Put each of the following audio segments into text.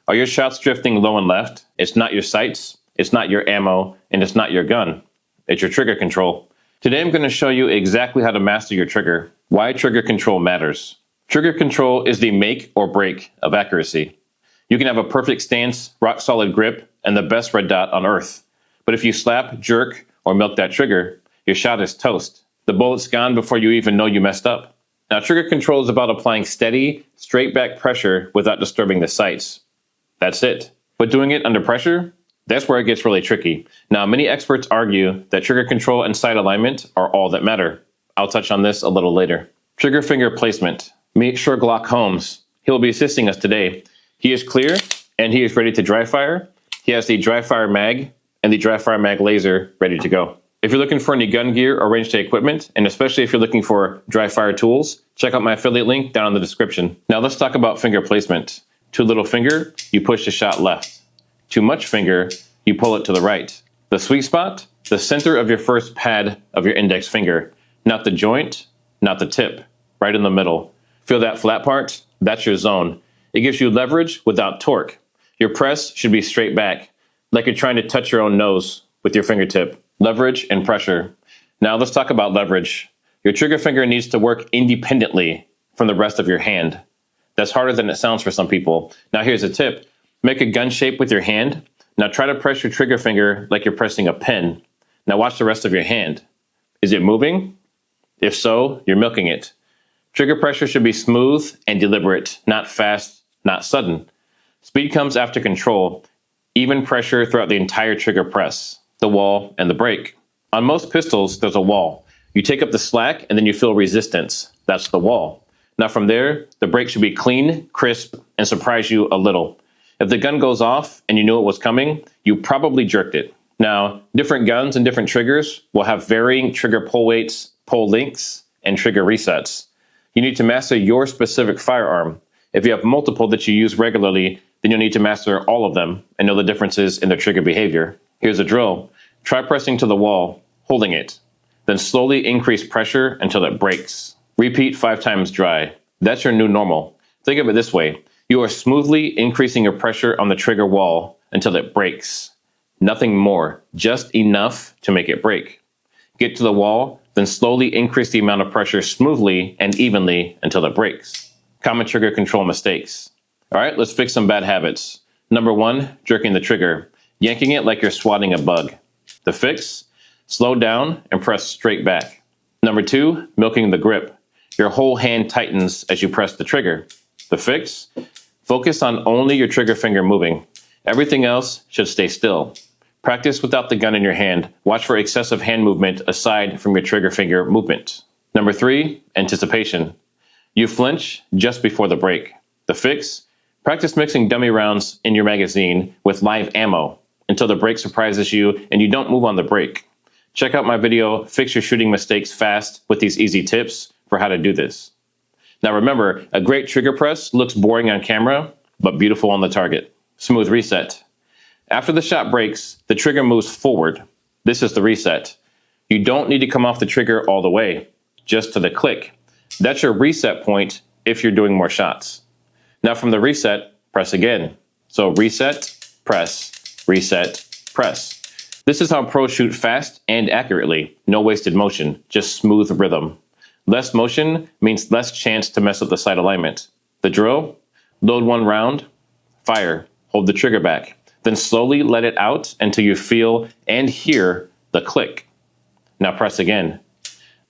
Are your shots drifting low and left? It's not your sights, it's not your ammo, and it's not your gun. It's your trigger control. Today I'm going to show you exactly how to master your trigger, why trigger control matters. Trigger control is the make or break of accuracy. You can have a perfect stance, rock solid grip, and the best red dot on earth. But if you slap, jerk, or milk that trigger, your shot is toast. The bullet's gone before you even know you messed up. Now, trigger control is about applying steady, straight back pressure without disturbing the sights. That's it. But doing it under pressure? That's where it gets really tricky. Now, many experts argue that trigger control and sight alignment are all that matter. I'll touch on this a little later. Trigger finger placement. Meet Sherlock Holmes. He will be assisting us today. He is clear, and he is ready to dry fire. He has the Dryfire mag and the Dryfire mag laser ready to go. If you're looking for any gun gear or range day equipment, and especially if you're looking for dry fire tools, check out my affiliate link down in the description. Now let's talk about finger placement. Too little finger, you push the shot left. Too much finger, you pull it to the right. The sweet spot, the center of your first pad of your index finger. Not the joint, not the tip, right in the middle. Feel that flat part? That's your zone. It gives you leverage without torque. Your press should be straight back, like you're trying to touch your own nose with your fingertip. Leverage and pressure. Now let's talk about leverage. Your trigger finger needs to work independently from the rest of your hand. That's harder than it sounds for some people. Now here's a tip. Make a gun shape with your hand. Now try to press your trigger finger like you're pressing a pen. Now watch the rest of your hand. Is it moving? If so, you're milking it. Trigger pressure should be smooth and deliberate, not fast, not sudden. Speed comes after control. Even pressure throughout the entire trigger press, the wall, and the break. On most pistols, there's a wall. You take up the slack and then you feel resistance. That's the wall. Now from there, the break should be clean, crisp, and surprise you a little. If the gun goes off and you knew it was coming, you probably jerked it. Now, different guns and different triggers will have varying trigger pull weights, pull lengths, and trigger resets. You need to master your specific firearm. If you have multiple that you use regularly, then you'll need to master all of them and know the differences in their trigger behavior. Here's a drill. Try pressing to the wall, holding it. Then slowly increase pressure until it breaks. Repeat 5 times dry. That's your new normal. Think of it this way. You are smoothly increasing your pressure on the trigger wall until it breaks. Nothing more, just enough to make it break. Get to the wall, then slowly increase the amount of pressure smoothly and evenly until it breaks. Common trigger control mistakes. All right, let's fix some bad habits. Number 1, jerking the trigger. Yanking it like you're swatting a bug. The fix? Slow down and press straight back. Number 2, milking the grip. Your whole hand tightens as you press the trigger. The fix? Focus on only your trigger finger moving. Everything else should stay still. Practice without the gun in your hand. Watch for excessive hand movement aside from your trigger finger movement. Number 3, anticipation. You flinch just before the break. The fix? Practice mixing dummy rounds in your magazine with live ammo until the break surprises you and you don't move on the break. Check out my video, Fix Your Shooting Mistakes Fast, with these easy tips for how to do this. Now remember, a great trigger press looks boring on camera, but beautiful on the target. Smooth reset. After the shot breaks, the trigger moves forward. This is the reset. You don't need to come off the trigger all the way, just to the click. That's your reset point if you're doing more shots. Now from the reset, press again. So reset, press, press. This is how pros shoot fast and accurately. No wasted motion, just smooth rhythm. Less motion means less chance to mess up the sight alignment. The drill? Load 1 round, fire, hold the trigger back, then slowly let it out until you feel and hear the click. Now press again.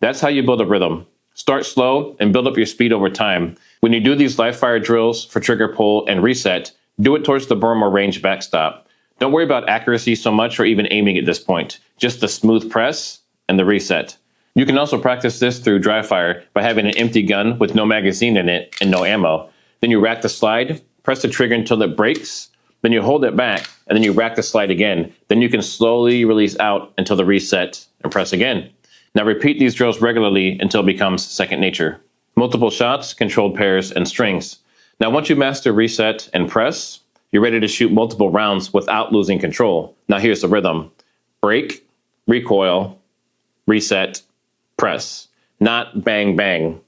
That's how you build a rhythm. Start slow and build up your speed over time. When you do these live fire drills for trigger pull and reset, do it towards the berm or range backstop. Don't worry about accuracy so much or even aiming at this point. Just the smooth press and the reset. You can also practice this through dry fire by having an empty gun with no magazine in it and no ammo. Then you rack the slide, press the trigger until it breaks, then you hold it back, and then you rack the slide again. Then you can slowly release out until the reset and press again. Now repeat these drills regularly until it becomes second nature. Multiple shots, controlled pairs, and strings. Now once you master reset and press, you're ready to shoot multiple rounds without losing control. Now here's the rhythm. Break, recoil, reset, press. Not bang, bang,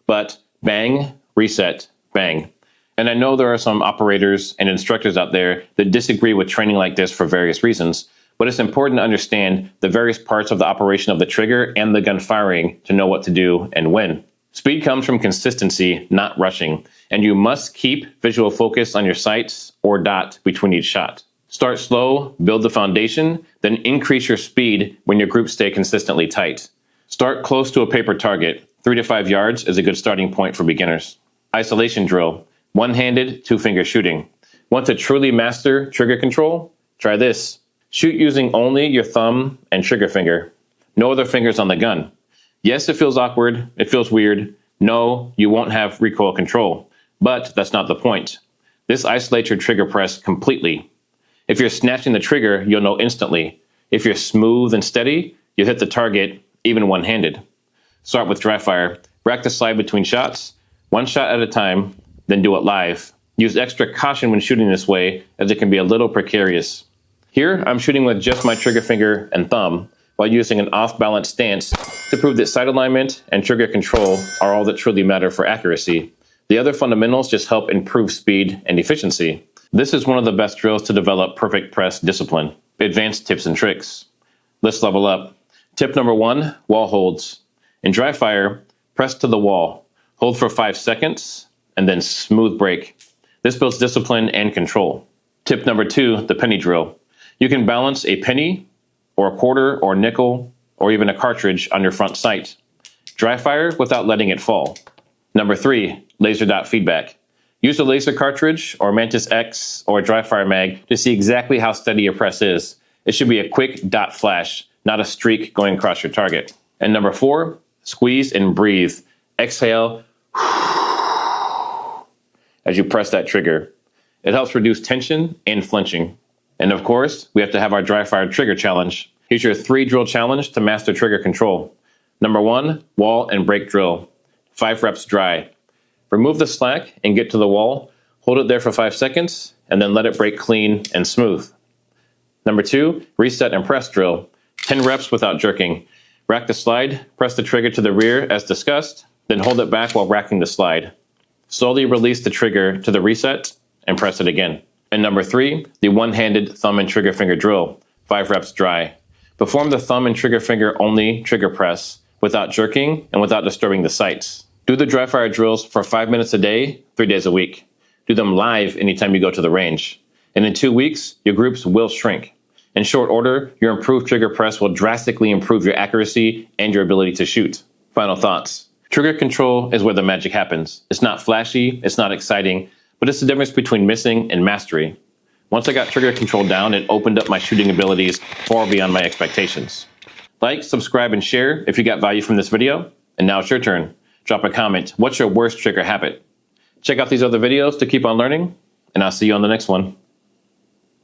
but bang, reset, bang. And I know there are some operators and instructors out there that disagree with training like this for various reasons, but it's important to understand the various parts of the operation of the trigger and the gun firing to know what to do and when. Speed comes from consistency, not rushing, and you must keep visual focus on your sights or dot between each shot. Start slow, build the foundation, then increase your speed when your groups stay consistently tight. Start close to a paper target. 3 to 5 yards is a good starting point for beginners. Isolation drill. One-handed, two-finger shooting. Want to truly master trigger control? Try this. Shoot using only your thumb and trigger finger. No other fingers on the gun. Yes, it feels awkward. It feels weird. No, you won't have recoil control. But that's not the point. This isolates your trigger press completely. If you're snatching the trigger, you'll know instantly. If you're smooth and steady, you'll hit the target even one-handed. Start with Dryfire. Rack the slide between shots, one shot at a time, then do it live. Use extra caution when shooting this way, as it can be a little precarious. Here, I'm shooting with just my trigger finger and thumb, while using an off-balance stance to prove that sight alignment and trigger control are all that truly matter for accuracy. The other fundamentals just help improve speed and efficiency. This is one of the best drills to develop perfect press discipline. Advanced tips and tricks. Let's level up. Tip number 1, wall holds. In Dryfire, press to the wall. Hold for 5 seconds, and then smooth break. This builds discipline and control. Tip number 2, the penny drill. You can balance a penny, or a quarter, or nickel, or even a cartridge on your front sight. Dryfire without letting it fall. Number 3, laser dot feedback. Use a laser cartridge, or Mantis X, or a Dryfire mag to see exactly how steady your press is. It should be a quick dot flash, not a streak going across your target. And number 4, squeeze and breathe. Exhale as you press that trigger. It helps reduce tension and flinching. And of course, we have to have our Dryfire trigger challenge. Here's your 3 drill challenge to master trigger control. Number 1, wall and break drill. 5 reps dry. Remove the slack and get to the wall. Hold it there for 5 seconds and then let it break clean and smooth. Number 2, reset and press drill. 10 reps without jerking. Rack the slide, press the trigger to the rear as discussed, then hold it back while racking the slide. Slowly release the trigger to the reset and press it again. And number 3, the one-handed thumb and trigger finger drill. 5 reps dry. Perform the thumb and trigger finger only trigger press without jerking and without disturbing the sights. Do the Dryfire drills for 5 minutes a day, 3 days a week. Do them live anytime you go to the range. And in 2 weeks, your groups will shrink. In short order, your improved trigger press will drastically improve your accuracy and your ability to shoot. Final thoughts. Trigger control is where the magic happens. It's not flashy, it's not exciting, but it's the difference between missing and mastery. Once I got trigger control down, it opened up my shooting abilities far beyond my expectations. Like, subscribe, and share if you got value from this video. And now it's your turn. Drop a comment. What's your worst trigger habit? Check out these other videos to keep on learning, and I'll see you on the next one.